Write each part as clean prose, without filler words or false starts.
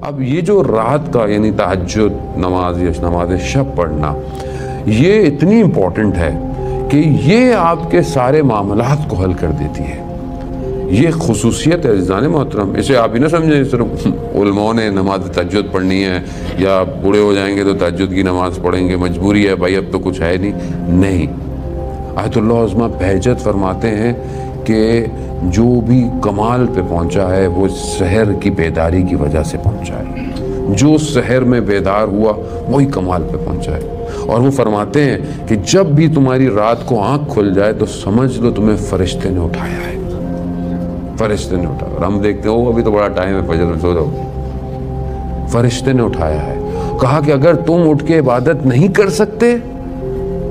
اب یہ جو رات کا یعنی تہجد نماز یا نماز شب پڑھنا یہ اتنی امپورٹنٹ ہے کہ یہ آپ کے سارے معاملات کو حل کر دیتی ہے. یہ خصوصیت ہے عزیزان محترم. اسے آپ ہی نہ سمجھیں صرف علماء نے نماز تہجد پڑھنی ہے یا بوڑھے ہو جائیں گے تو تہجد کی نماز پڑھیں گے، مجبوری ہے بھائی اب تو کچھ ہے نہیں. آیت اللہ عظمہ بہجت فرماتے ہیں کہ جو بھی کمال پہ پہنچا ہے وہ سحر کی بیداری کی وجہ سے پہنچا ہے. جو سحر میں بیدار ہوا وہی کمال پہ پہنچا ہے. اور وہ فرماتے ہیں کہ جب بھی تمہاری رات کو آنکھ کھل جائے تو سمجھ لو تمہیں فرشتے نے اٹھایا ہے. فرشتے نے اٹھایا. اور ہم دیکھتے ہیں ابھی تو بڑا ٹائم ہے فجر میں سو جاؤ. فرشتے نے اٹھایا ہے. کہا کہ اگر تم اٹھ کے عبادت نہیں کر سکتے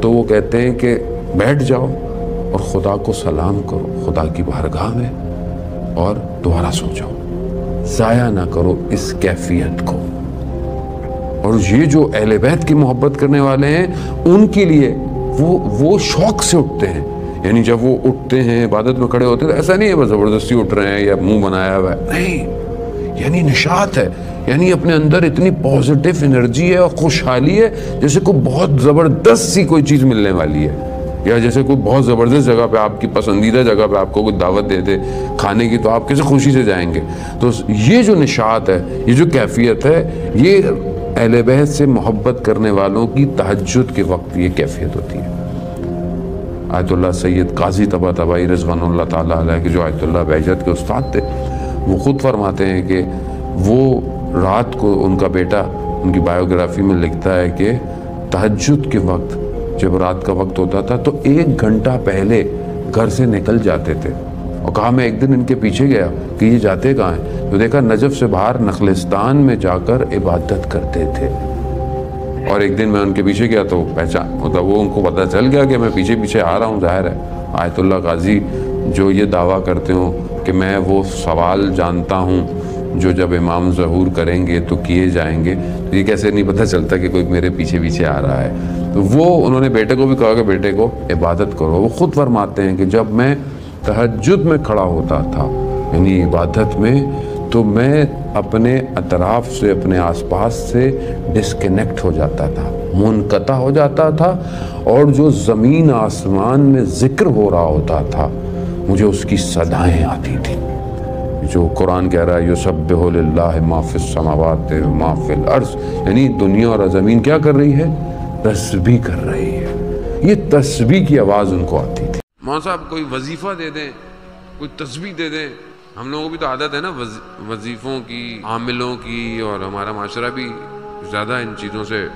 تو وہ کہتے ہیں کہ بیٹھ جاؤ اور خدا کو سلام کرو خدا کی بارگاہ میں اور دوبارہ سو جاؤ. ضائع نہ کرو اس کیفیت کو. اور یہ جو اہل بیت کی محبت کرنے والے ہیں ان کے لیے وہ شوق سے اٹھتے ہیں. یعنی جب وہ اٹھتے ہیں عبادت میں کھڑے ہوتے ہیں تو ایسا نہیں ہے بس زبردستی اٹھ رہے ہیں یا منہ بنایا ہوا ہے، نہیں، یعنی نشاط ہے. یعنی اپنے اندر اتنی پازیٹیو انرجی ہے اور خوشحالی ہے جیسے کوئی بہت زبردست سی کوئی چیز ملنے والی ہے، یا جیسے کوئی بہت زبردست جگہ پہ آپ کی پسندیدہ جگہ پہ آپ کو کوئی دعوت دے دے کھانے کی تو آپ کیسے خوشی سے جائیں گے. تو یہ جو نشاط ہے، یہ جو کیفیت ہے، یہ اہل بیت سے محبت کرنے والوں کی تہجد کے وقت یہ کیفیت ہوتی ہے. آیت اللہ سید قاضی طباطبائی رضوان اللہ تعالیٰ علیہ کے جو آیت اللہ بہجت کے استاد تھے وہ خود فرماتے ہیں کہ وہ رات کو ان کا بیٹا ان کی بایوگرافی میں لکھتا ہے کہ تہجد کے وقت جب رات کا وقت ہوتا تھا تو 1 گھنٹہ پہلے گھر سے نکل جاتے تھے. اور کہا میں ایک دن ان کے پیچھے گیا کہ یہ جاتے کہاں ہیں تو دیکھا نجف سے باہر نخلستان میں جا کر عبادت کرتے تھے. اور ایک دن میں ان کے پیچھے گیا تو پہچان وہ ان کو پتہ چل گیا کہ میں پیچھے پیچھے آ رہا ہوں. ظاہر ہے آیت اللہ قاضی جو یہ دعویٰ کرتے ہوں کہ میں وہ سوال جانتا ہوں جو جب امام ظہور کریں گے تو کیے جائیں گے، تو یہ کیسے نہیں پتہ چلتا کہ کوئی میرے پیچھے پیچھے آ رہا ہے. تو وہ انہوں نے بیٹے کو بھی کہا کہ بیٹے کو عبادت کرو. وہ خود فرماتے ہیں کہ جب میں تہجد میں کھڑا ہوتا تھا یعنی عبادت میں تو میں اپنے اطراف سے اپنے آس پاس سے ڈسکنیکٹ ہو جاتا تھا، منقطع ہو جاتا تھا، اور جو زمین آسمان میں ذکر ہو رہا ہوتا تھا مجھے اس کی صدائیں آتی تھیں. جو قرآن کہہ رہا ہے یسبح للہ ما فی السماوات و ما فی الارض، یعنی دنیا اور زمین کیا کر رہی ہے؟ تسبیح کر رہی ہے. یہ تسبیح کی آواز ان کو آتی تھی. ماں صاحب کوئی وظیفہ دے دیں، کوئی تسبیح دے دیں. ہم لوگوں بھی تو عادت ہے نا وظیفوں کی، عاملوں کی، اور ہمارا معاشرہ بھی زیادہ ان چیزوں سے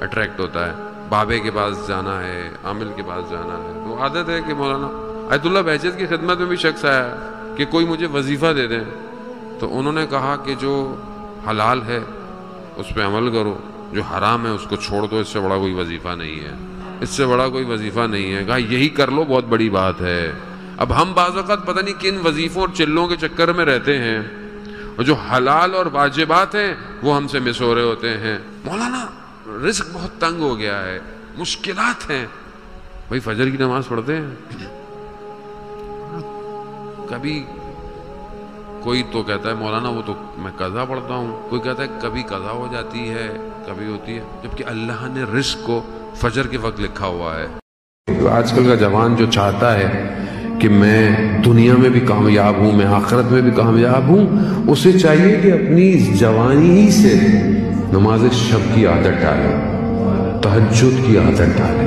اٹریکٹ ہوتا ہے. بابے کے پاس جانا ہے، عامل کے پاس جانا ہے، تو عادت ہے کہ مولانا آیت اللہ بہجت کی خدمت میں بھی شخص آیا کہ کوئی مجھے وظیفہ دے دیں. تو انہوں نے کہا کہ جو حلال ہے اس پہ عمل کرو، جو حرام ہے اس کو چھوڑ دو. اس سے بڑا کوئی وظیفہ نہیں ہے، اس سے بڑا کوئی وظیفہ نہیں ہے. کہا یہی کر لو بہت بڑی بات ہے. اب ہم بعض اوقات پتہ نہیں کن وظیفوں اور چلوں کے چکر میں رہتے ہیں، اور جو حلال اور واجبات ہیں وہ ہم سے مس ہو رہے ہوتے ہیں. مولانا رزق بہت تنگ ہو گیا ہے، مشکلات ہیں. بھائی فجر کی نماز پڑھتے ہیں. کبھی کوئی تو کہتا ہے مولانا وہ تو میں قضا پڑھتا ہوں، کوئی کہتا ہے کبھی قضا ہو جاتی ہے کبھی ہوتی ہے، جبکہ اللہ نے رزق کو فجر کے وقت لکھا ہوا ہے. آج کل کا جوان جو چاہتا ہے کہ میں دنیا میں بھی کامیاب ہوں، میں آخرت میں بھی کامیاب ہوں، اسے چاہیے کہ اپنی جوانی ہی سے نماز شب کی عادت ڈالے، تہجد کی عادت ڈالے.